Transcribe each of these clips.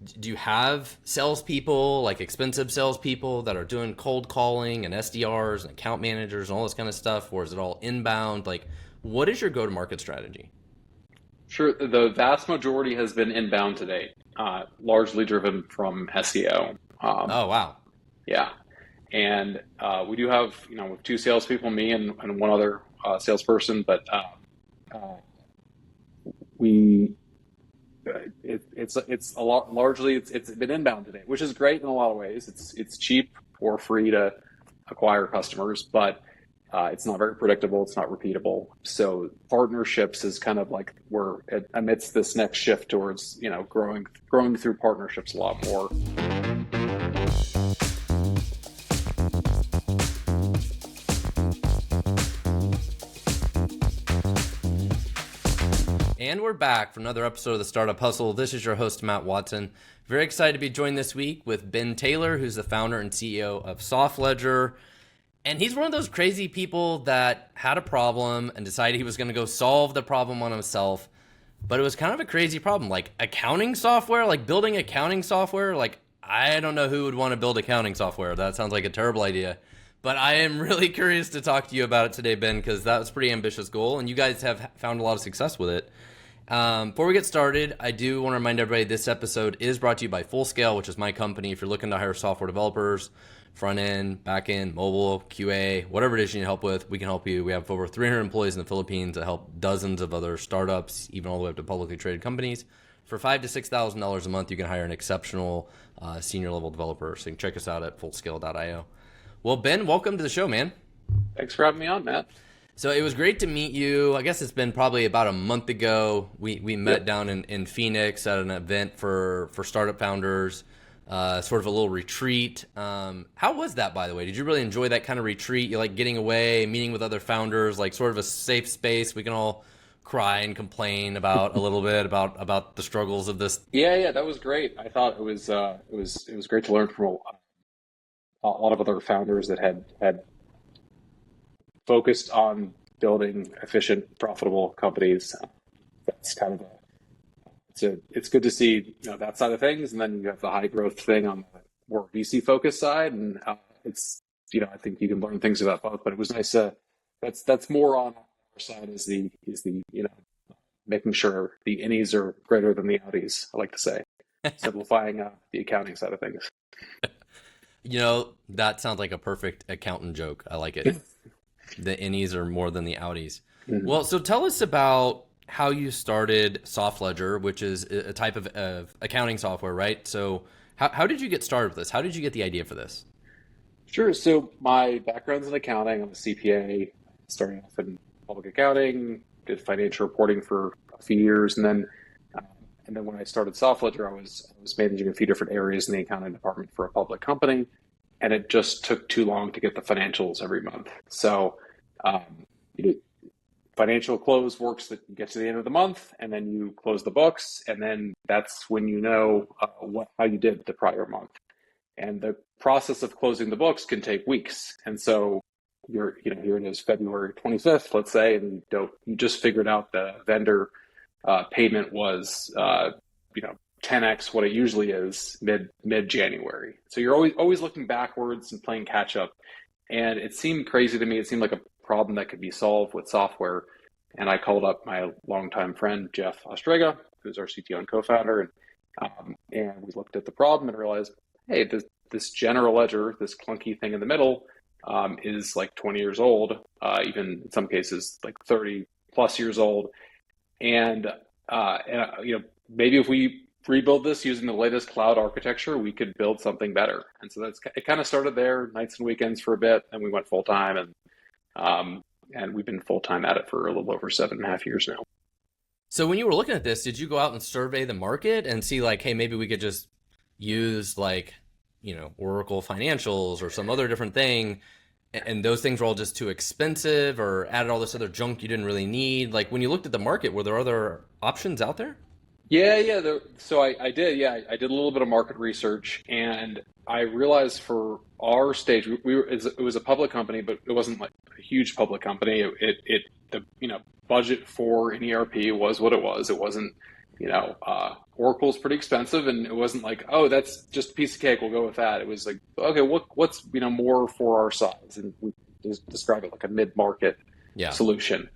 do you have salespeople, like expensive salespeople that are doing cold calling and SDRs and account managers and all this kind of stuff, or is it all inbound? Like, what is your go-to-market strategy? Sure. The vast majority has been inbound to date, largely driven from SEO. Oh, wow. Yeah. And we do have, two salespeople, me and one other salesperson, but uh, we it's a lot largely it's been inbound today, which is great in a lot of ways. It's cheap or free to acquire customers, but it's not very predictable. It's not repeatable. So partnerships is kind of like we're amidst this next shift towards growing through partnerships a lot more. And we're back for another episode of the Startup Hustle. This is your host, Matt Watson. Very excited to be joined this week with Ben Taylor, who's the founder and CEO of SoftLedger. And he's one of those crazy people that had a problem and decided he was going to go solve the problem on himself. But it was kind of a crazy problem, like accounting software, like building accounting software. Like, I don't know who would want to build accounting software. That sounds like a terrible idea. But I am really curious to talk to you about it today, Ben, because that was a pretty ambitious goal. And you guys have found a lot of success with it. Before we get started, I do want to remind everybody this episode is brought to you by Fullscale, which is my company. If you're looking to hire software developers, front end, back end, mobile, QA, whatever it is you need help with, we can help you. We have over 300 employees in the Philippines that help dozens of other startups, even all the way up to publicly traded companies. For $5,000 to $6,000 a month, you can hire an exceptional senior level developer. So you can check us out at fullscale.io. Well, Ben, welcome to the show, man. Thanks for having me on, Matt. So it was great to meet you. I guess it's been probably about a month ago. We met down in Phoenix at an event for startup founders, sort of a little retreat. How was that, by the way? Did you really enjoy that kind of retreat? You like getting away, meeting with other founders, like sort of a safe space we can all cry and complain about a little bit about the struggles of this? Yeah, that was great. I thought it was great to learn from a lot of other founders that had focused on building efficient, profitable companies. That's kind of it's good to see that side of things, and then you have the high growth thing on the more VC focused side, and it's I think you can learn things about both. But it was nice. That's more on our side is the making sure the innies are greater than the outies. I like to say, simplifying the accounting side of things. That sounds like a perfect accountant joke. I like it. The innies are more than the outies. Mm-hmm. Well, so tell us about how you started SoftLedger, which is a type of accounting software, right? So how did you get started with this? How did you get the idea for this? Sure. So my background's in accounting. I'm a CPA, starting off in public accounting, did financial reporting for a few years. And then when I started SoftLedger, I was managing a few different areas in the accounting department for a public company. And it just took too long to get the financials every month. So financial close works that you get to the end of the month, and then you close the books, and then that's when you know how you did the prior month. And the process of closing the books can take weeks. And so here it is February 25th, let's say, and you just figured out the vendor payment was 10x what it usually is mid-January. So you're always looking backwards and playing catch up. And it seemed crazy to me. It seemed like a problem that could be solved with software. And I called up my longtime friend, Jeff Ostrega, who's our CTO and co-founder. And we looked at the problem and realized, hey, this general ledger, this clunky thing in the middle, is like 20 years old, even in some cases like 30 plus years old. And maybe if we rebuild this using the latest cloud architecture, we could build something better. And so it kind of started there, nights and weekends for a bit, and we went full time, and we've been full time at it for a little over 7.5 years now. So when you were looking at this, did you go out and survey the market and see like, hey, maybe we could just use like, Oracle Financials or some other different thing, and those things were all just too expensive, or added all this other junk you didn't really need? Like when you looked at the market, were there other options out there? Yeah. So I did. Yeah, I did a little bit of market research, and I realized for our stage, it was a public company, but it wasn't like a huge public company. The budget for an ERP was what it was. It wasn't Oracle's pretty expensive, and it wasn't like, oh, that's just a piece of cake, we'll go with that. It was like, okay, what's more for our size, and we just describe it like a mid-market Yeah. solution.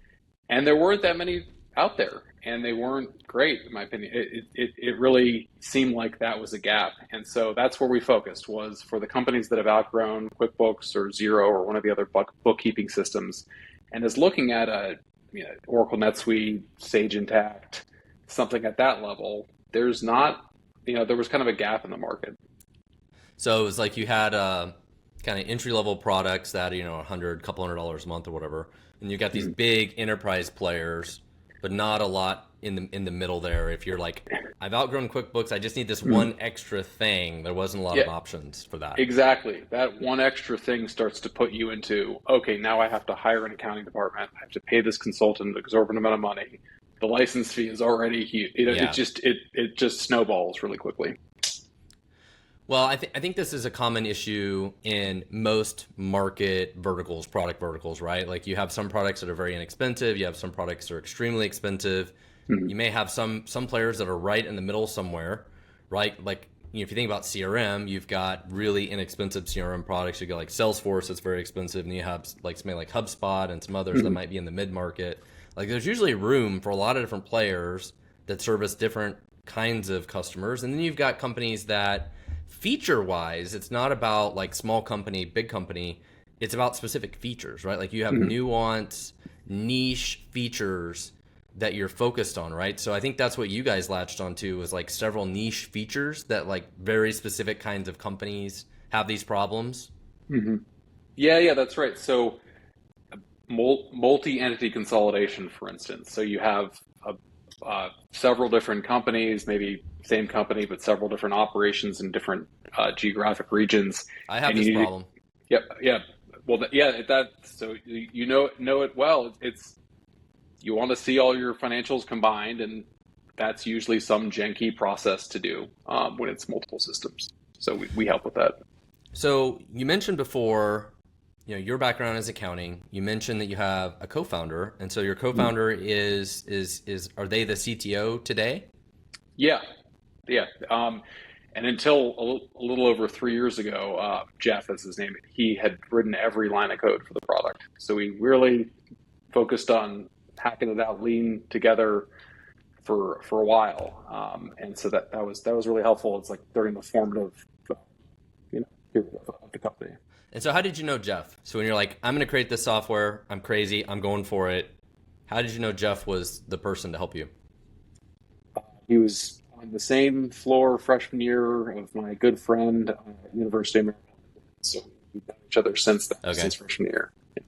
And there weren't that many out there, and they weren't great, in my opinion. It really seemed like that was a gap, and so that's where we focused, was for the companies that have outgrown QuickBooks or Xero or one of the other bookkeeping systems, and is looking at Oracle NetSuite, Sage Intacct, something at that level. There's not, there was kind of a gap in the market. So it was like you had kind of entry-level products that, couple $100 a month or whatever, and you got these big enterprise players, but not a lot in the middle there. If you're like, I've outgrown QuickBooks, I just need this one extra thing. There wasn't a lot of options for that. Exactly. That one extra thing starts to put you into, okay, now I have to hire an accounting department. I have to pay this consultant an exorbitant amount of money. The license fee is already huge. It just snowballs really quickly. Well, I think this is a common issue in most market verticals, product verticals, right? Like you have some products that are very inexpensive. You have some products that are extremely expensive. Mm-hmm. You may have some players that are right in the middle somewhere, right? Like, if you think about CRM, you've got really inexpensive CRM products. You got like Salesforce that's very expensive, and you have like something like HubSpot and some others that might be in the mid-market. Like there's usually room for a lot of different players that service different kinds of customers. And then you've got companies that feature-wise, it's not about like small company, big company. It's about specific features, right? Like you have nuanced, niche features that you're focused on, right? So I think that's what you guys latched onto, was like several niche features that like very specific kinds of companies have these problems. Mm-hmm. Yeah, that's right. So multi-entity consolidation, for instance. So you have several different companies, maybe same company, but several different operations in different geographic regions. I have this problem. Yeah. Well, so you know it well. It's, you want to see all your financials combined, and that's usually some janky process to do when it's multiple systems. So we help with that. So you mentioned before, your background is accounting. You mentioned that you have a co-founder, and so your co-founder is are they the CTO today? Yeah. And until a little over 3 years ago, Jeff is his name, he had written every line of code for the product. So we really focused on hacking it out lean together for a while. And so that was really helpful. It's like during the formative period of the company. And so how did you know Jeff? So when you're like, I'm going to create this software, I'm crazy, I'm going for it. How did you know Jeff was the person to help you? He was on the same floor freshman year of my good friend at University of Maryland. So we've known each other since then, since freshman year. Yeah.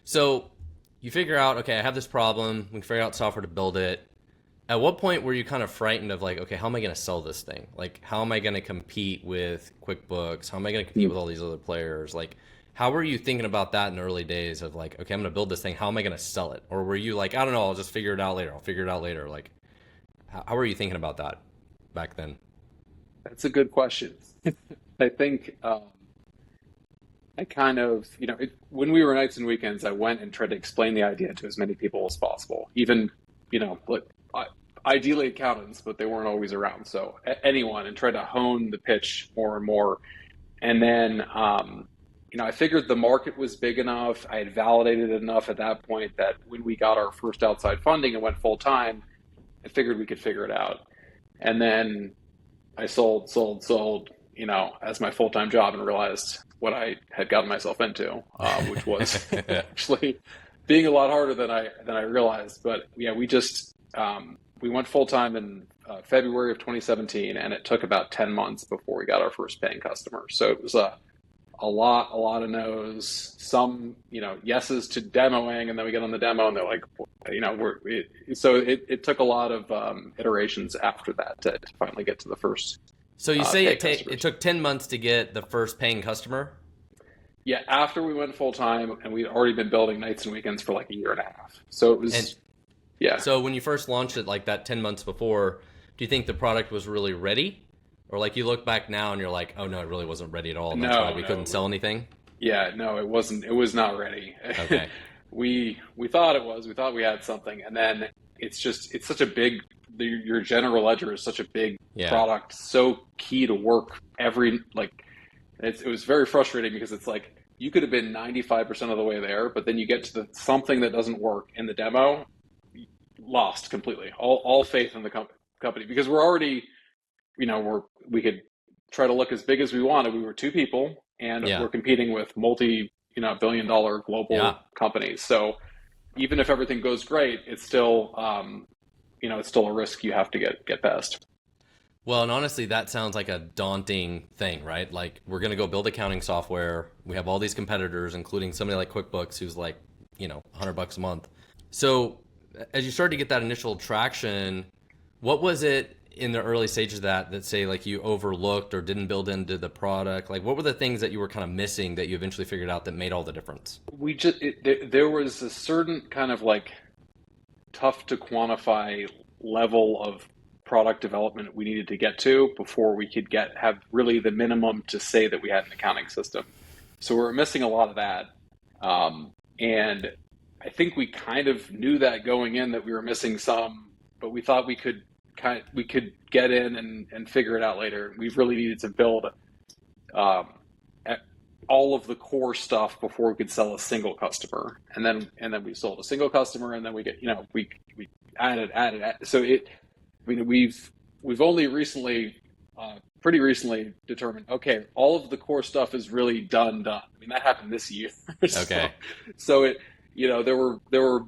So you figure out, okay, I have this problem. We can figure out software to build it. At what point were you kind of frightened of like, okay, how am I going to sell this thing? Like, how am I going to compete with QuickBooks? How am I going to compete with all these other players? Like, how were you thinking about that in the early days of like, okay, I'm going to build this thing. How am I going to sell it? Or were you like, I don't know, I'll just figure it out later. Like, how were you thinking about that back then? That's a good question. I think I kind of, when we were nights and weekends, I went and tried to explain the idea to as many people as possible. Even, ideally accountants, but they weren't always around. So anyone, and tried to hone the pitch more and more. And then, I figured the market was big enough. I had validated it enough at that point that when we got our first outside funding and went full time, I figured we could figure it out. And then I sold, as my full-time job, and realized what I had gotten myself into, which was actually being a lot harder than I realized. But yeah, we went full-time in February of 2017, and it took about 10 months before we got our first paying customer. So it was a lot of no's, some, yeses to demoing, and then we get on the demo and they're like, so it took a lot of iterations after that to finally get to the first. So you say it took 10 months to get the first paying customer? Yeah, after we went full time, and we'd already been building nights and weekends for like a year and a half. So it was, yeah. So when you first launched it, like that 10 months before, do you think the product was really ready? Or like you look back now and you're like, oh no, it really wasn't ready at all. And that's why we couldn't sell anything? Yeah, no, it wasn't. It was not ready. Okay. We thought it was. We thought we had something. And then it's such a big your general ledger is such a big Yeah. product, so key to work every like. It was very frustrating because it's like you could have been 95% of the way there, but then you get to the something that doesn't work in the demo, lost completely. All faith in the company because we're already, we could try to look as big as we wanted. We were two people, and Yeah. we're competing with billion-dollar global Yeah. companies. So even if everything goes great, it's still it's still a risk you have to get past. Well, and honestly, that sounds like a daunting thing, right? Like, we're going to go build accounting software. We have all these competitors, including somebody like QuickBooks, who's like, $100 a month. So as you started to get that initial traction, what was it in the early stages of that say like you overlooked or didn't build into the product? Like, what were the things that you were kind of missing that you eventually figured out that made all the difference? There was a certain kind of like tough to quantify level of product development we needed to get to before we could have really the minimum to say that we had an accounting system. So we were missing a lot of that. And I think we kind of knew that going in that we were missing some, but we thought we could get in and figure it out later. We really needed to build all of the core stuff before we could sell a single customer, and then we sold a single customer, and then we added. So we've only recently, pretty recently, determined, okay, all of the core stuff is really done. I mean, that happened this year. Okay. So there were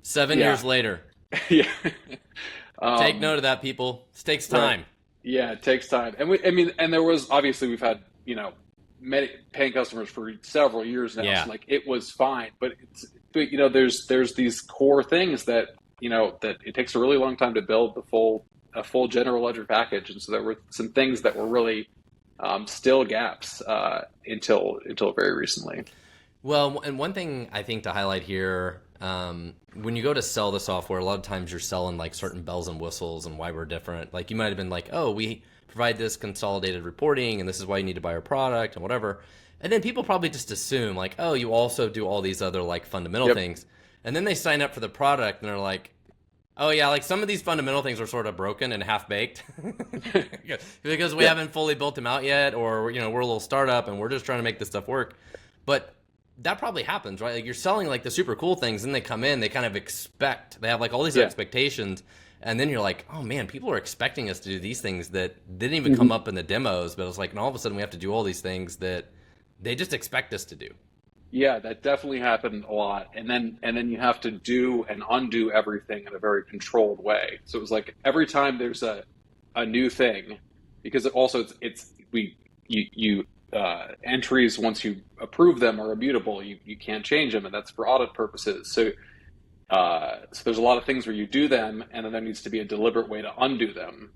7 years later. Yeah. Take note of that, people. It takes time. Right. Yeah, it takes time. And there was, obviously, we've had, many paying customers for several years now. Yeah. So like it was fine, but there's these core things that, that it takes a really long time to build a full general ledger package. And so there were some things that were really still gaps until very recently. Well, and one thing I think to highlight here, when you go to sell the software, a lot of times you're selling like certain bells and whistles and why we're different. Like you might have been like, oh, we provide this consolidated reporting and this is why you need to buy our product and whatever. And then people probably just assume like, oh, you also do all these other like fundamental things. And then they sign up for the product and they're like, oh yeah, like some of these fundamental things are sort of broken and half baked because we haven't fully built them out yet, or we're a little startup and we're just trying to make this stuff work. But that probably happens, right? Like you're selling like the super cool things, and they come in, they kind of they have like all these expectations, and then you're like, oh man, people are expecting us to do these things that didn't even come up in the demos, but it's like, and all of a sudden we have to do all these things that they just expect us to do. Yeah, that definitely happened a lot. And then you have to do and undo everything in a very controlled way. So it was like every time there's a new thing, because also entries, once you approve them, are immutable. You can't change them, and that's for audit purposes. So there's a lot of things where you do them, and then there needs to be a deliberate way to undo them.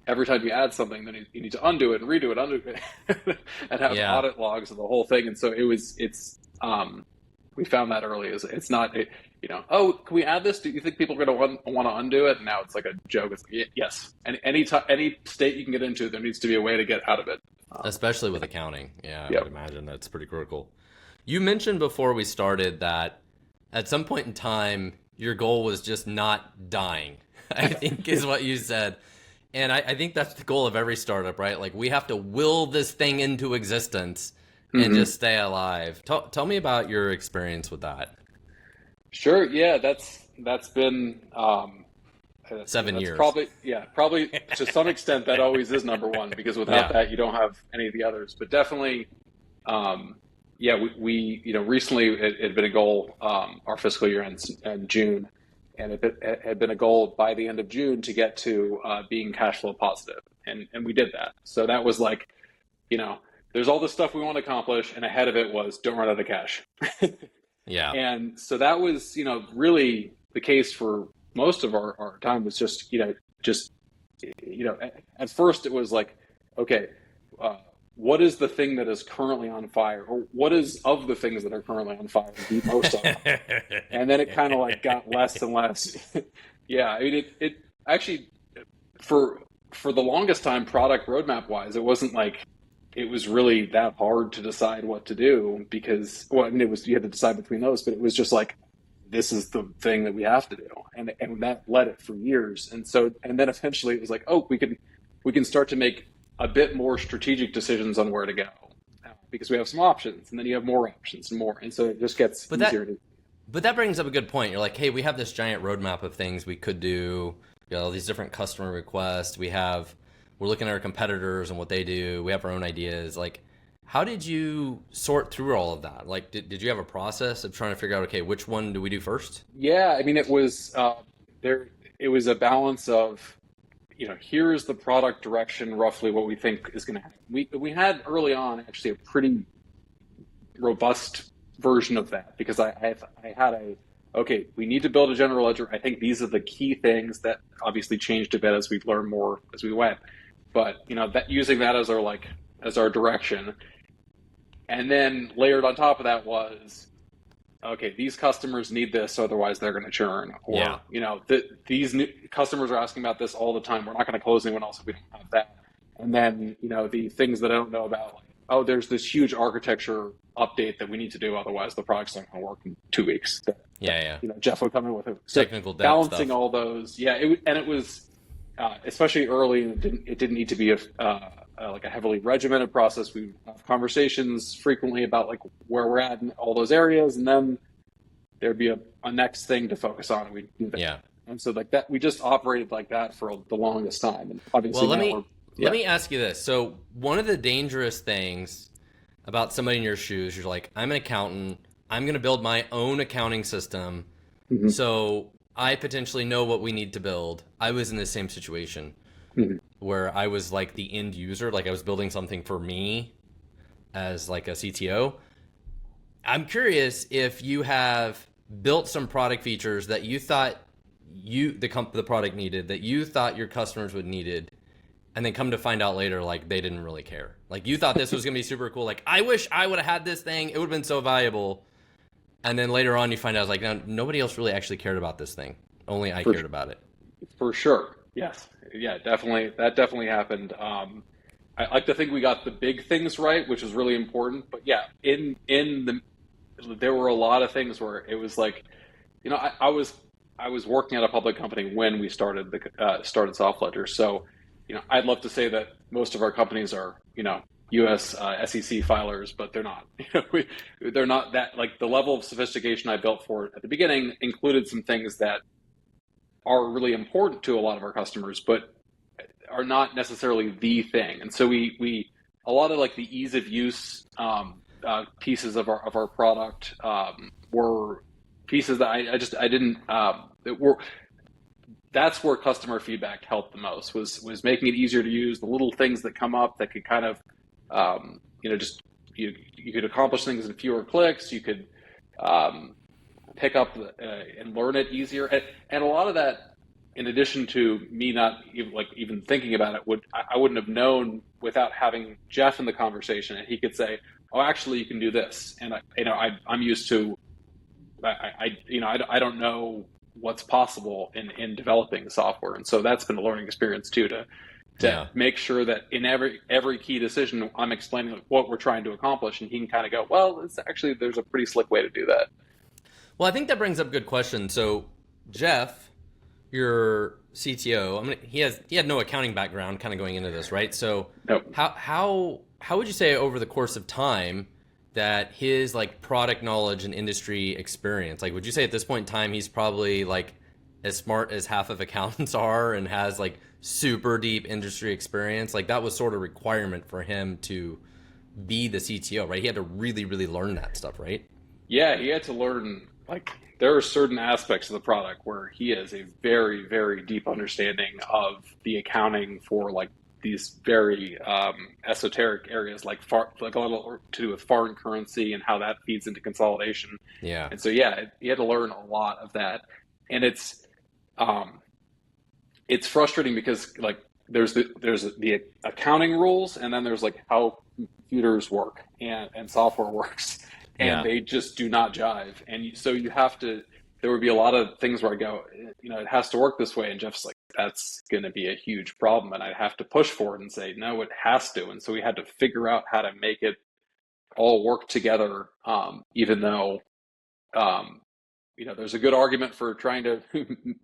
Every time you add something, then you need to undo it and redo it, undo it, and have audit logs of the whole thing. And so we found that early. It's not, oh, can we add this? Do you think people are going to want to undo it? And now it's like a joke. It's like, yes. And any state you can get into, there needs to be a way to get out of it. Especially with accounting. Yeah, I would imagine that's pretty critical. You mentioned before we started that at some point in time, your goal was just not dying, I think is what you said. And I think that's the goal of every startup, right? Like we have to will this thing into existence and just stay alive. Tell me about your experience with that. Sure. Yeah, that's been 7 years. Probably to some extent that always is number one, because without that you don't have any of the others. But definitely, we recently it had been a goal. Our fiscal year ends in June, and it had been a goal by the end of June to get to being cash flow positive, and we did that. So that was like, there's all this stuff we want to accomplish, and ahead of it was don't run out of cash. Yeah. And so that was, really the case for most of our time. Was just at first it was like, okay, what is the thing that is currently on fire, or what is of the things that are currently on fire the most of? And then it kind of like got less and less. Yeah, I mean, it actually for the longest time, product roadmap wise, it wasn't like it was really that hard to decide what to do, because you had to decide between those, but it was just like this is the thing that we have to do. And that led it for years. And then eventually it was like, oh, we can start to make a bit more strategic decisions on where to go because we have some options, and then you have more options and more. And so it just gets But easier that to. but that brings up a good point. You're like, hey, we have this giant roadmap of things we could do. These different customer requests. We're looking at our competitors and what they do. We have our own ideas. Like, how did you sort through all of that? Like, did you have a process of trying to figure out, okay, which one do we do first? Yeah, I mean, it was there. It was a balance of, here's the product direction, roughly what we think is going to happen. We had early on actually a pretty robust version of that because I had okay, we need to build a general ledger. I think these are the key things that obviously changed a bit as we've learned more as we went. But that using that as our direction, and then layered on top of that was, okay, these customers need this, otherwise they're going to churn. Yeah. Or, these new customers are asking about this all the time. We're not going to close anyone else if we don't have that. And then, the things that I don't know about, like, oh, there's this huge architecture update that we need to do, otherwise the product's not going to work in 2 weeks. Yeah. Jeff would come in with it. So Technical depth balancing stuff. all those, yeah, it was especially early. It didn't need to be like a heavily regimented process. We have conversations frequently about like where we're at in all those areas, and then there'd be a next thing to focus on. And we do that. Yeah. And so like that, we just operated like that for the longest time. And obviously, Well, now let me ask you this. So one of the dangerous things about somebody in your shoes, you're like, I'm an accountant. I'm going to build my own accounting system. Mhm. So I potentially know what we need to build. I was in the same situation where I was like the end user, like I was building something for me as like a CTO. I'm curious if you have built some product features that you thought the product needed, that you thought your customers would needed, and then come to find out later, like they didn't really care. Like you thought this was gonna be super cool. Like I wish I would have had this thing. It would have been so valuable. And then later on, you find out like no, nobody else really actually cared about this thing. Only I cared about it. For sure. Yes. Yeah, definitely. That definitely happened. I like to think we got the big things right, which is really important. But yeah, there were a lot of things where it was like, I was working at a public company when we started Soft Ledger. So, I'd love to say that most of our companies are, U.S. SEC filers, but they're not. They're not that, like, the level of sophistication I built for it at the beginning included some things that are really important to a lot of our customers, but are not necessarily the thing. And so we a lot of like the ease of use pieces of our product were pieces that I didn't that were. That's where customer feedback helped the most, was making it easier to use, the little things that come up that could kind of just you could accomplish things in fewer clicks. You could pick up and learn it easier, and a lot of that, in addition to me not even thinking about it, I wouldn't have known without having Jeff in the conversation, and he could say, "Oh, actually, you can do this," and I'm used to, I don't know what's possible in developing the software, and so that's been a learning experience too, to make sure that in every key decision I'm explaining what we're trying to accomplish, and he can kind of go, well, there's a pretty slick way to do that. Well, I think that brings up a good question. So Jeff, your CTO, he had no accounting background kind of going into this, right? So Nope. how would you say over the course of time that his like product knowledge and industry experience, like would you say at this point in time he's probably like as smart as half of accountants are and has like super deep industry experience? Like that was sort of requirement for him to be the CTO, right? He had to really, really learn that stuff, right? Yeah, he had to learn, like, there are certain aspects of the product where he has a very, very deep understanding of the accounting for like these very esoteric areas, like a little to do with foreign currency and how that feeds into consolidation. Yeah. And so, yeah, he had to learn a lot of that. And it's frustrating because like there's the accounting rules, and then there's like how computers work and software works, and they just do not jive. And so you have to. There would be a lot of things where I go, it has to work this way, and Jeff's like, that's going to be a huge problem, and I'd have to push for it and say, no, it has to. And so we had to figure out how to make it all work together, even though there's a good argument for trying to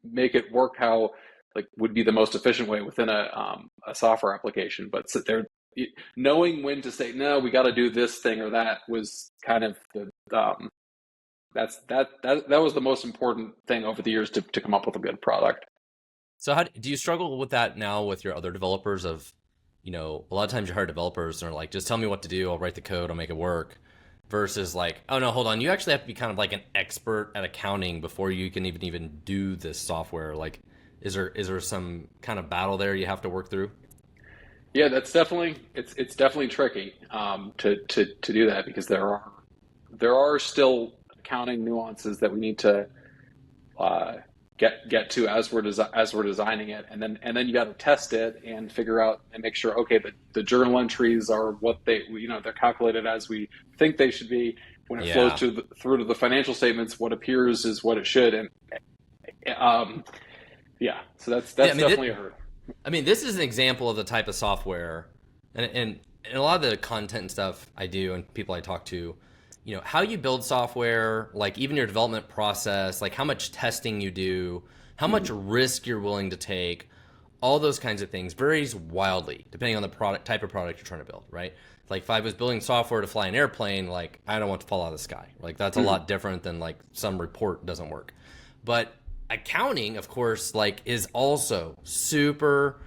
make it work how like would be the most efficient way within a software application. But so there, knowing when to say no, we got to do this thing or that was kind of the that was the most important thing over the years to come up with a good product. So how do you struggle with that now with your other developers of, a lot of times you hire developers and are like, just tell me what to do. I'll write the code. I'll make it work. Versus like, oh no, hold on. You actually have to be kind of like an expert at accounting before you can even do this software. Like, is there some kind of battle there you have to work through? Yeah, that's definitely it's definitely tricky to do that because there are still accounting nuances that we need to get to as we're designing it, and then you got to test it and figure out and make sure, okay, the journal entries are what they're calculated as we think they should be. When it flows through to the financial statements, what appears is what it should, and so that's definitely a hurdle. I mean, this is an example of the type of software, and a lot of the content and stuff I do and people I talk to, how you build software, like even your development process, like how much testing you do, how much risk you're willing to take, all those kinds of things varies wildly depending on the type of product you're trying to build, right? Like if I was building software to fly an airplane, like I don't want to fall out of the sky. Like that's a lot different than like some report doesn't work. But accounting, of course, like is also super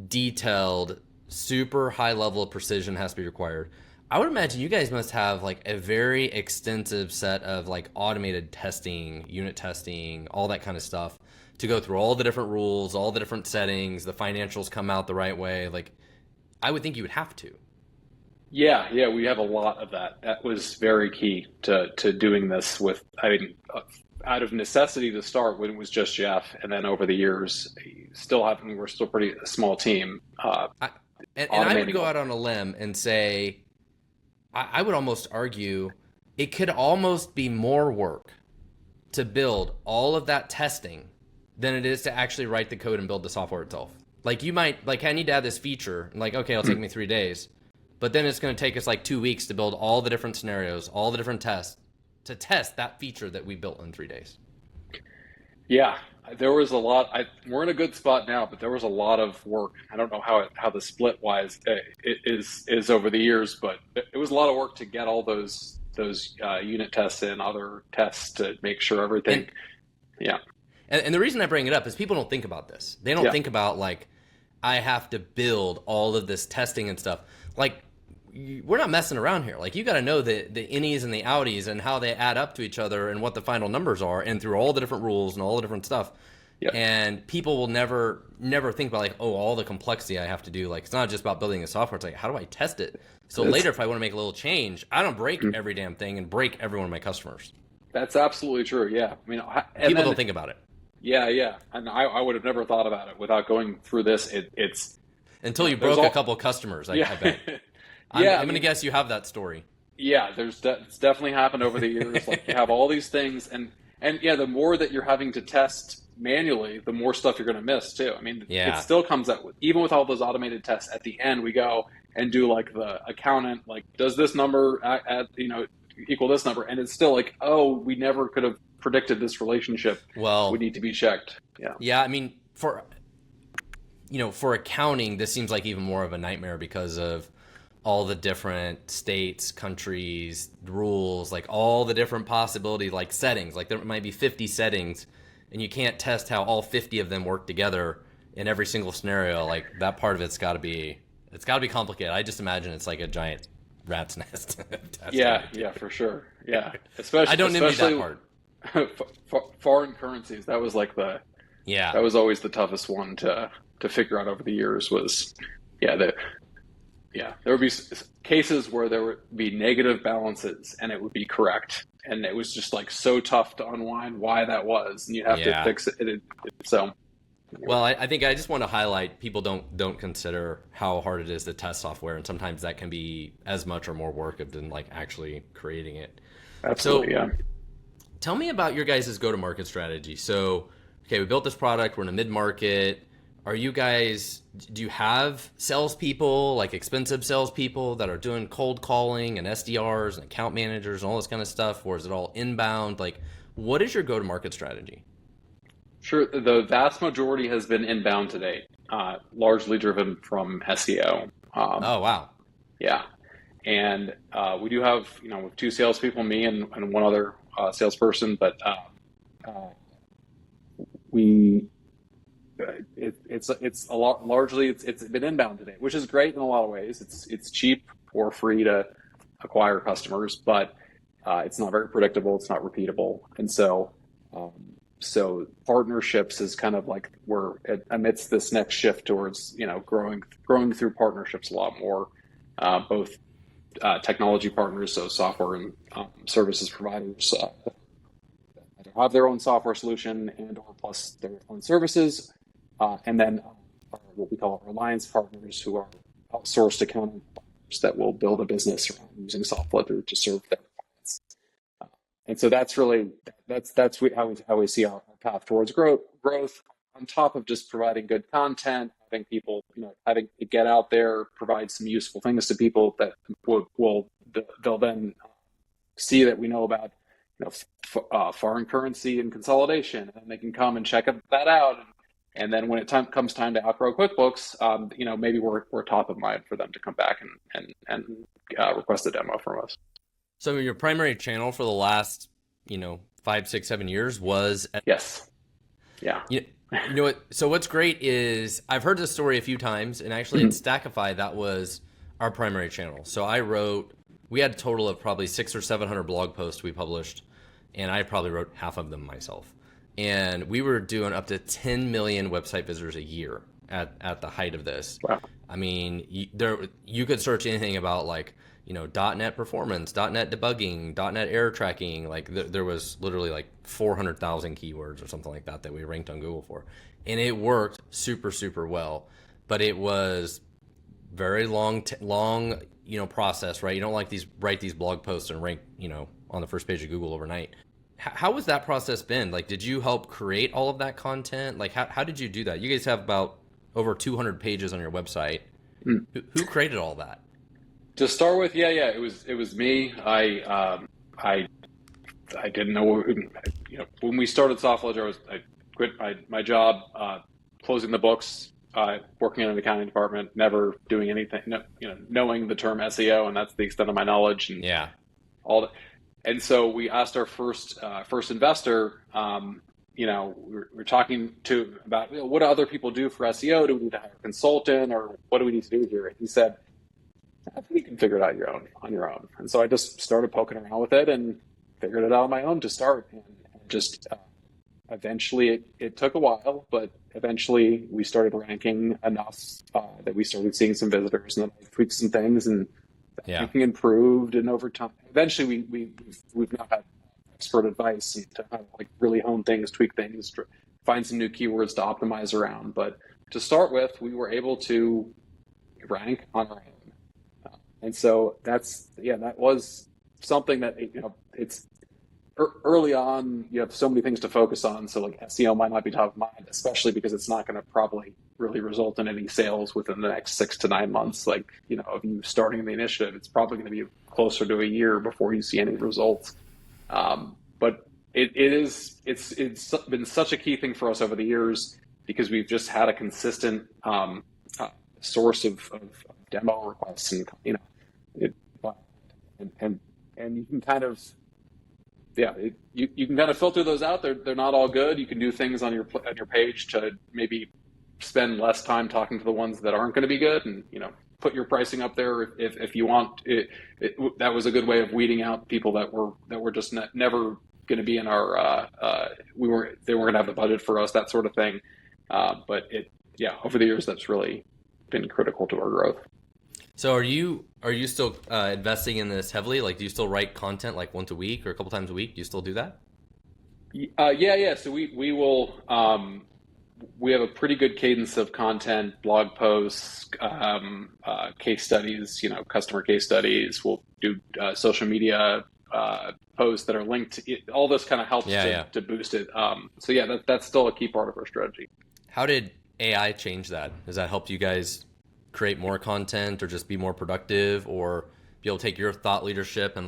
detailed, super high level of precision has to be required. I would imagine you guys must have like a very extensive set of like automated testing, unit testing, all that kind of stuff to go through all the different rules, all the different settings, the financials come out the right way. Like I would think you would have to. Yeah, we have a lot of that. That was very key to doing this with, out of necessity to start when it was just Jeff, and then over the years, we're still pretty a small team. And I would go out on a limb and say, I would almost argue it could almost be more work to build all of that testing than it is to actually write the code and build the software itself. Like you might, like I need to add this feature, and like, okay, it'll take me 3 days, but then it's going to take us like 2 weeks to build all the different scenarios, all the different tests, to test that feature that we built in 3 days. Yeah, there was a lot. We're in a good spot now, but there was a lot of work. I don't know how the split wise is over the years, but it was a lot of work to get all those unit tests and other tests to make sure everything. And the reason I bring it up is people don't think about this. They don't think about like I have to build all of this testing and stuff. Like we're not messing around here. Like you got to know the innies and the outies and how they add up to each other and what the final numbers are, and through all the different rules and all the different stuff. Yep. And people will never think about like, oh, all the complexity I have to do. Like it's not just about building a software. It's like, how do I test it? So later, if I want to make a little change, I don't break every damn thing and break every one of my customers. That's absolutely true. Yeah, I mean, people don't think about it. Yeah, and I would have never thought about it without going through this. It's until you broke a couple of customers. I bet. I'm going to guess you have that story. Yeah, it's definitely happened over the years. Like you have all these things, and the more that you're having to test manually, the more stuff you're going to miss too. I mean, it still comes out even with all those automated tests. At the end, we go and do like the accountant, like does this number equal this number, and it's still like, oh, we never could have predicted this relationship. Well, would need to be checked. Yeah. I mean, for accounting, this seems like even more of a nightmare because of all the different states, countries, rules, like all the different possibilities, like settings. Like there might be 50 settings, and you can't test how all 50 of them work together in every single scenario. Like that part of it's got to be complicated. I just imagine it's like a giant rat's nest. Yeah, for sure. Yeah, especially I don't envy that part. Foreign currencies. That was like that was always the toughest one to figure out over the years. There would be cases where there would be negative balances and it would be correct, and it was just like so tough to unwind why that was, and you have to fix it. Well, I think I just want to highlight people don't consider how hard it is to test software, and sometimes that can be as much or more work than like actually creating it. Absolutely, so, tell me about your guys' go-to-market strategy. So, okay, we built this product. We're in a mid-market. Do you have salespeople, like expensive salespeople that are doing cold calling and SDRs and account managers and all this kind of stuff? Or is it all inbound? Like, What is your go-to-market strategy? Sure. The vast majority has been inbound to date, largely driven from SEO. Oh, wow. Yeah. And we do have, with two salespeople, me and one other salesperson, but uh, we it's a lot largely it's been inbound today, which is great in a lot of ways. It's cheap or free to acquire customers, but it's not very predictable. It's not repeatable, and um, so partnerships is kind of like we're amidst this next shift towards growing through partnerships a lot more, both technology partners, so software and services providers either have their own software solution and or plus their own services, and then what we call our alliance partners, who are outsourced accounting partners that will build a business around using SoftLedger to serve their clients. And so that's really how we see our path towards growth on top of just providing good content, having people having to get out there, provide some useful things to people that they'll then see that we know about foreign currency and consolidation, and they can come and check that out. And then when comes time to outgrow QuickBooks, maybe we're top of mind for them to come back and request a demo from us. So your primary channel for the last, 5, 6, 7 years was Yes. Yeah. You know what? So what's great is I've heard this story a few times, and actually at Stackify that was our primary channel. So we had a total of probably 600 or 700 blog posts we published, and I probably wrote half of them myself. And we were doing up to 10 million website visitors a year at the height of this. Wow. I mean, you could search anything about .NET performance, .NET debugging, .NET error tracking. There was literally 400,000 keywords or something like that we ranked on Google for. And it worked super, super well. But it was very long, process, right? You don't write these blog posts and rank, on the first page of Google overnight. How has that process been? Did you help create all of that content? How did you do that? You guys have about over 200 pages on your website. Who created all that? To start with, it was me. I didn't know. When we started SoftLedger, I quit my job, closing the books, working in an accounting department, never doing anything. Knowing the term SEO, and that's the extent of my knowledge. And all that. And so we asked our first investor. We're talking about what do other people do for SEO? Do we need to hire a consultant, or what do we need to do here? And he said, I think you can figure it out on your own. And so I just started poking around with it and figured it out on my own to start. And just eventually, it took a while, but eventually we started ranking enough that we started seeing some visitors, and then I tweaked some things, and ranking improved. And over time, eventually we've now had expert advice and to really hone things, tweak things, find some new keywords to optimize around. But to start with, we were able to rank on our own. And so that was something that, it's early on, you have so many things to focus on. So SEO might not be top of mind, especially because it's not going to probably really result in any sales within the next 6 to 9 months. Of you starting the initiative, it's probably going to be closer to a year before you see any results. But it's been such a key thing for us over the years, because we've just had a consistent source of demo requests, and and you can kind of you can kind of filter those out. They're not all good. You can do things on your page to maybe spend less time talking to the ones that aren't going to be good, and put your pricing up there if you want. That was a good way of weeding out people that were just never going to be in our they weren't going to have the budget for us, that sort of thing. But over the years, that's really been critical to our growth. So are you still investing in this heavily? Do you still write content once a week or a couple times a week? Do you still do that? Yeah. So we will. We have a pretty good cadence of content, blog posts, case studies, customer case studies. We'll do social media posts that are linked. All this kind of helps to boost it. That's still a key part of our strategy. How did AI change that? Does that help you guys create more content, or just be more productive, or be able to take your thought leadership and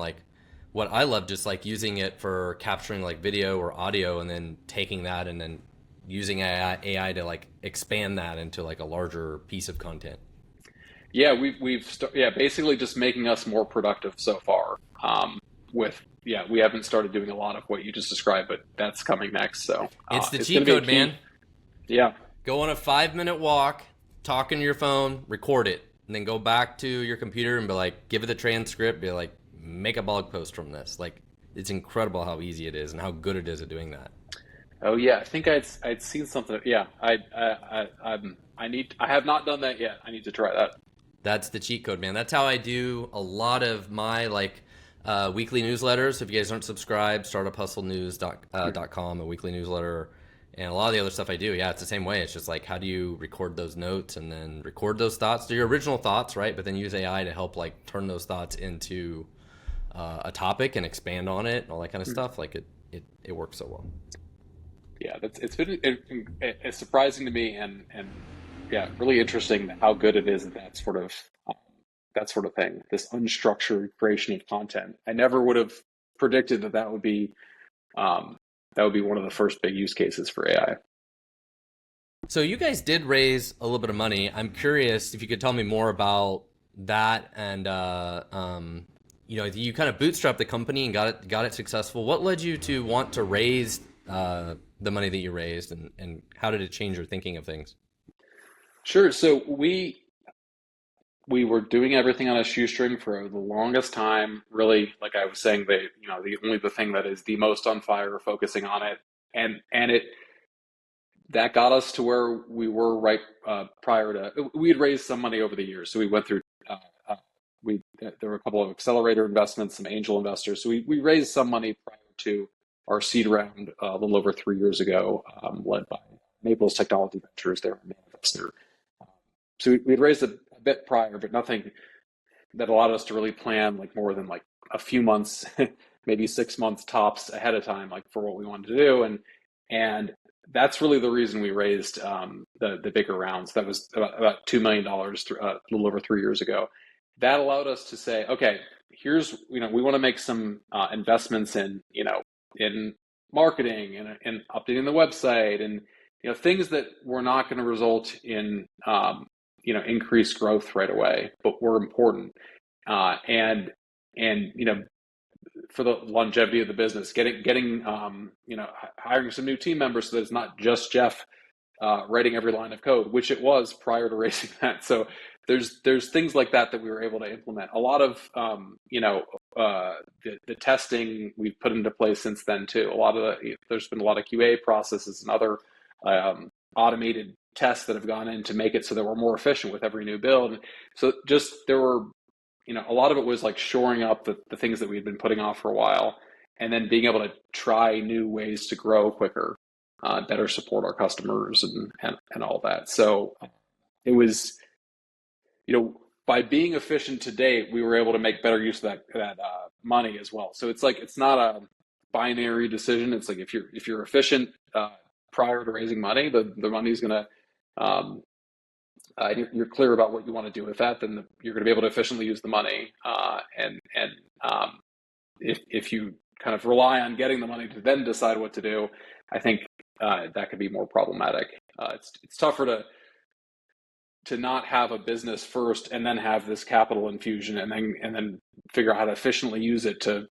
what I love, just like using it for capturing like video or audio, and then taking that and then using AI to like expand that into like a larger piece of content. Yeah, basically just making us more productive so far. With we haven't started doing a lot of what you just described, but that's coming next. So It's the it's going cheat to be a code, key. man. Yeah, Go on a 5 minute walk, talk into your phone, record it, and then go back to your computer and be like, give it the transcript, be like, make a blog post from this. Like, it's incredible how easy it is and how good it is at doing that. oh yeah, I think I'd seen something. Yeah, I have not done that yet. I need to try that. That's the cheat code, man. That's how I do a lot of my like weekly newsletters. If you guys aren't subscribed, startuphustlenews.com, a weekly newsletter, and a lot of the other stuff I do. Yeah, it's the same way. It's just like, how do you record those notes and then record those thoughts? They're your original thoughts, right? But then use AI to help like turn those thoughts into a topic and expand on it and all that kind of stuff. Like it works so well. Yeah, it's surprising to me, and yeah, really interesting how good it is at that sort of thing. This unstructured creation of content. I never would have predicted um, that would be one of the first big use cases for AI. So you guys did raise a little bit of money. I'm curious if you could tell me more about that, and you kind of bootstrapped the company and got it successful. What led you to want to raise the money that you raised, and how did it change your thinking of things? Sure. So we were doing everything on a shoestring for the longest time. Really, like I was saying, the thing that is the most on fire, focusing on it, and it that got us to where we were right prior to. We had raised some money over the years, so we went through. There were a couple of accelerator investments, some angel investors. So we raised some money prior to our seed round a little over 3 years ago, led by Naples Technology Ventures. They're a main investor. So we'd raised a bit prior, but nothing that allowed us to really plan like more than like a few months, maybe 6 months tops ahead of time, like for what we wanted to do. And that's really the reason we raised the bigger rounds. That was about $2 million, a little over 3 years ago. That allowed us to say, okay, here's we want to make some investments in marketing and updating the website, and things that were not going to result in increased growth right away, but were important. And for the longevity of the business, getting hiring some new team members so that it's not just Jeff writing every line of code, which it was prior to raising that. So there's things like that we were able to implement. A lot of the testing we've put into place since then too. There's been a lot of QA processes and other automated tests that have gone in to make it so that we're more efficient with every new build. So just there were a lot of it was like shoring up the things that we had been putting off for a while, and then being able to try new ways to grow quicker, better support our customers and all that. So it was, by being efficient to date, we were able to make better use of that money as well. So it's not a binary decision. It's like if you're efficient prior to raising money, the money is going to you're clear about what you want to do with that, then you're going to be able to efficiently use the money. If you kind of rely on getting the money to then decide what to do, I think that could be more problematic. It's tougher to not have a business first and then have this capital infusion and then figure out how to efficiently use it to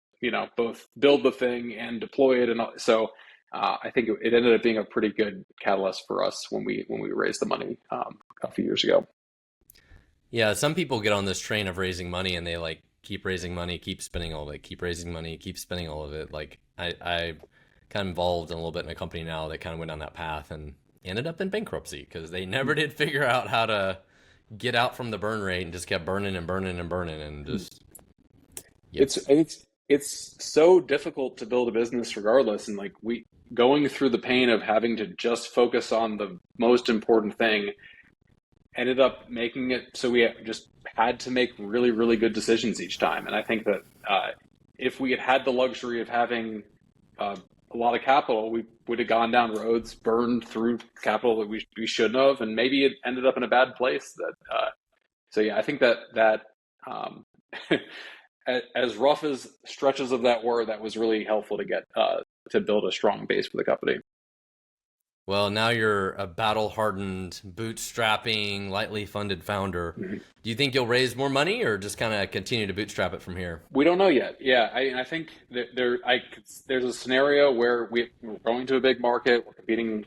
both build the thing and deploy it. And so I think it ended up being a pretty good catalyst for us when we raised the money a few years ago. Yeah, some people get on this train of raising money and they like keep raising money, keep spending all of it, keep raising money, keep spending all of it. Like I kind of involved in a little bit in a company now that kind of went down that path and ended up in bankruptcy because they never did figure out how to get out from the burn rate and just kept burning and burning and burning and just. Yep. It's so difficult to build a business regardless, and like going through the pain of having to just focus on the most important thing ended up making it so we just had to make really, really good decisions each time. And I think that if we had the luxury of having a lot of capital, we would have gone down roads, burned through capital that we shouldn't have, and maybe it ended up in a bad place. So yeah, I think that as rough as stretches of that were, that was really helpful to get to build a strong base for the company. Well, now you're a battle-hardened, bootstrapping, lightly funded founder. Mm-hmm. Do you think you'll raise more money or just kind of continue to bootstrap it from here? We don't know yet. Yeah, I think that there's a scenario where we're going to a big market, we're competing,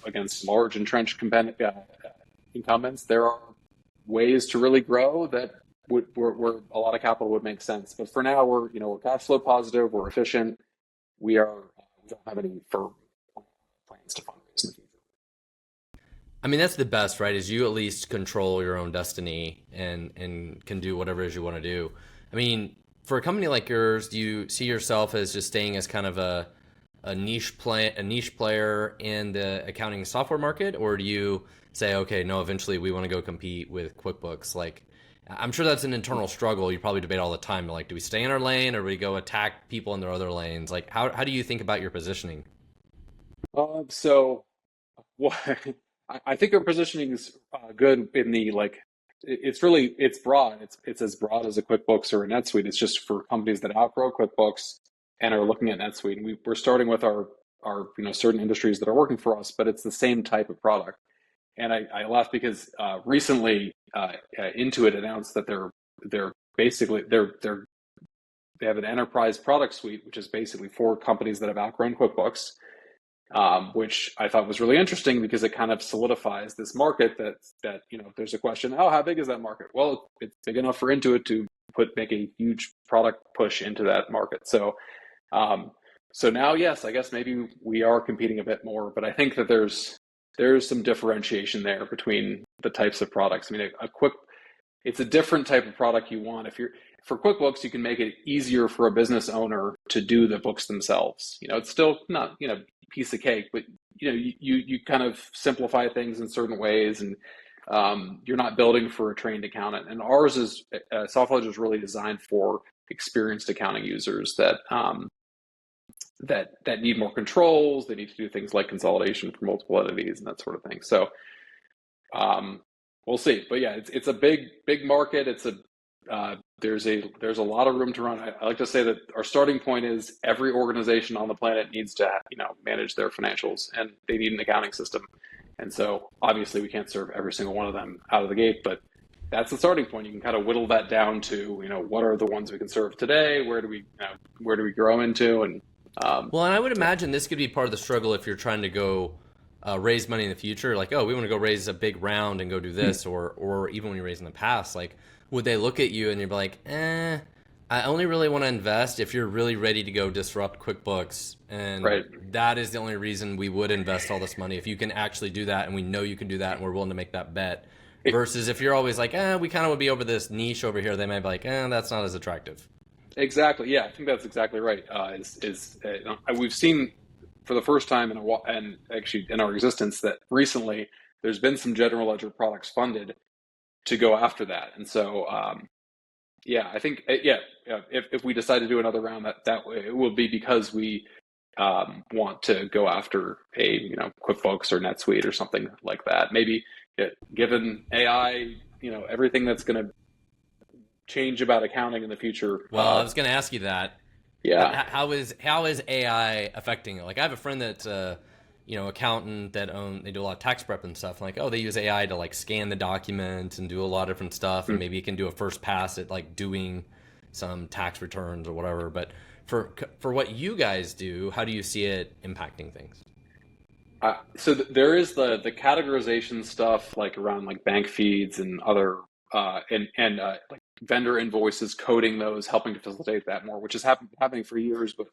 against large entrenched incumbents. There are ways to really grow that where a lot of capital would make sense. But for now, we're cash flow positive, we're efficient, we don't have any firm plans to fundraise in the future. I mean, that's the best, right? Is you at least control your own destiny and can do whatever it is you want to do. I mean, for a company like yours, do you see yourself as just staying as kind of a niche player in the accounting software market, or do you say, okay, no, eventually we want to go compete with QuickBooks? Like, I'm sure that's an internal struggle you probably debate all the time. Like, do we stay in our lane or do we go attack people in their other lanes? Like, how do you think about your positioning? So, well, I think our positioning is good in the like. It's broad. It's as broad as a QuickBooks or a NetSuite. It's just for companies that outgrow QuickBooks and are looking at NetSuite. And we're starting with our certain industries that are working for us, but it's the same type of product. And I laugh because recently Intuit announced that they're basically they have an enterprise product suite, which is basically for companies that have outgrown QuickBooks, which I thought was really interesting because it kind of solidifies this market that if there's a question, oh, how big is that market? Well, it's big enough for Intuit to make a huge product push into that market. So now, yes, I guess maybe we are competing a bit more, but I think that there's some differentiation there between the types of products. I mean, it's a different type of product you want. For QuickBooks, you can make it easier for a business owner to do the books themselves. It's still not, piece of cake, but you kind of simplify things in certain ways, and you're not building for a trained accountant. And ours is SoftLedger is really designed for experienced accounting users that need more controls. They need to do things like consolidation for multiple entities and that sort of thing. So we'll see. But yeah, it's a big market. There's a lot of room to run. I like to say that our starting point is every organization on the planet needs to manage their financials, and they need an accounting system. And so obviously we can't serve every single one of them out of the gate, but that's the starting point. You can kind of whittle that down to what are the ones we can serve today? Where do we grow into? And well, and I would imagine this could be part of the struggle if you're trying to go raise money in the future. Like, oh, we want to go raise a big round and go do this, or even when you raise in the past, like, would they look at you and you'd be like, I only really want to invest if you're really ready to go disrupt QuickBooks, and that is the only reason we would invest all this money, if you can actually do that and we know you can do that and we're willing to make that bet. Versus if you're always like, we kind of would be over this niche over here, they might be like, that's not as attractive. Exactly. Yeah, I think that's exactly right. We've seen for the first time and actually in our existence that recently there's been some general ledger products funded to go after that. And so, I think, if we decide to do another round, that it will be because we want to go after a QuickBooks or NetSuite or something like that. Maybe given AI, everything that's going to change about accounting in the future. Well, I was going to ask you that. Yeah. How is AI affecting it? Like, I have a friend that's accountant that they do a lot of tax prep and stuff. Like, they use AI to like scan the document and do a lot of different stuff, and maybe it can do a first pass at like doing some tax returns or whatever. But for what you guys do, how do you see it impacting things? So there is the categorization stuff, like around like bank feeds and other like vendor invoices, coding those, helping to facilitate that more, which is happening for years. But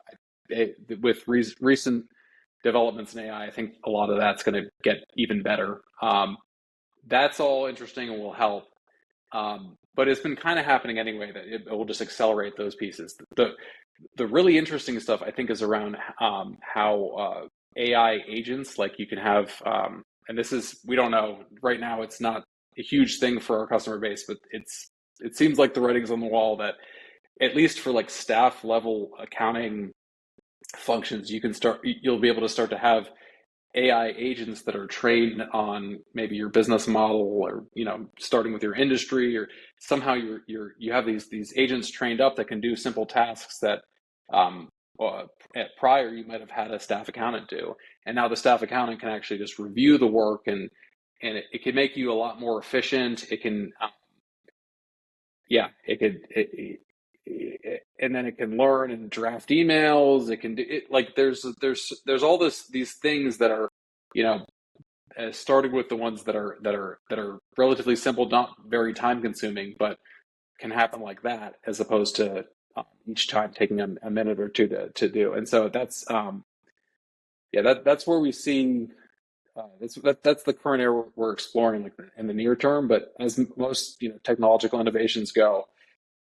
with recent developments in AI, I think a lot of that's going to get even better. That's all interesting and will help. But it's been kind of happening anyway, that it will just accelerate those pieces. The really interesting stuff, I think, is around how AI agents, like you can have, and we don't know right now, it's not a huge thing for our customer base, but it seems like the writing's on the wall that at least for like staff level accounting functions, you'll be able to start to have AI agents that are trained on maybe your business model, or starting with your industry, or somehow you have these agents trained up that can do simple tasks that um, prior you might have had a staff accountant do, and now the staff accountant can actually just review the work, and it can make you a lot more efficient. It can it could and then it can learn and draft emails. It can do it, like there's all these things that are, starting with the ones that are relatively simple, not very time consuming, but can happen like that, as opposed to each time taking a minute or two to do. And so that's where we see that's the current area we're exploring, like in the near term. But as most technological innovations go,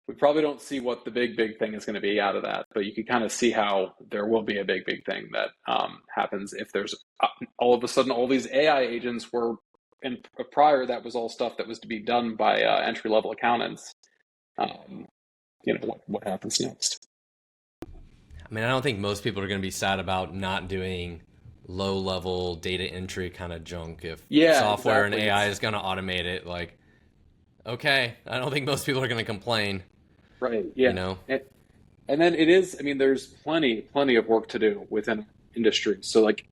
we probably don't see what the big thing is going to be out of that, but you can kind of see how there will be a big thing that happens if there's all of a sudden all these AI agents were, and prior that was all stuff that was to be done by entry level accountants. What happens next? I mean, I don't think most people are going to be sad about not doing low level data entry kind of junk if software exactly. and AI is going to automate it. Like, okay, I don't think most people are going to complain. Right. Yeah. And then it is, I mean, there's plenty of work to do within industry. So like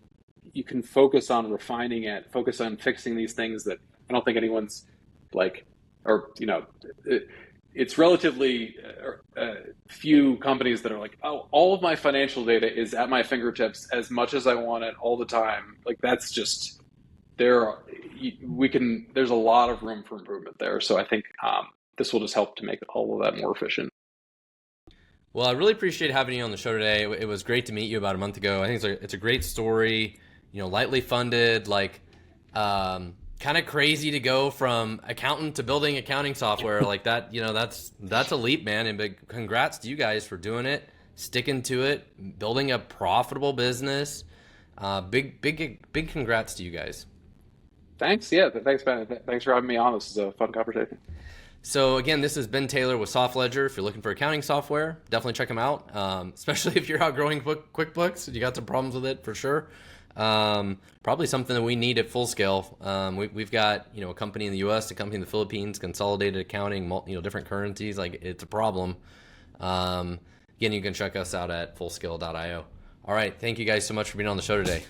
you can focus on refining it, focus on fixing these things that I don't think anyone's like, or, it's relatively few companies that are like, oh, all of my financial data is at my fingertips as much as I want it all the time. Like that's just, there's a lot of room for improvement there. So I think this will just help to make all of that more efficient. Well, I really appreciate having you on the show today. It was great to meet you about a month ago. I think it's a great story, lightly funded, like kind of crazy to go from accountant to building accounting software like that. That's a leap, man. And big congrats to you guys for doing it, sticking to it, building a profitable business. Big congrats to you guys. Thanks. Yeah. Thanks, Ben. Thanks for having me on. This is a fun conversation. So again, this is Ben Taylor with SoftLedger. If you're looking for accounting software, definitely check them out. Especially if you're outgrowing QuickBooks, you got some problems with it for sure. Probably something that we need at full scale. We've got a company in the U.S., a company in the Philippines, consolidated accounting, different currencies. Like it's a problem. Again, you can check us out at fullscale.io. All right, thank you guys so much for being on the show today.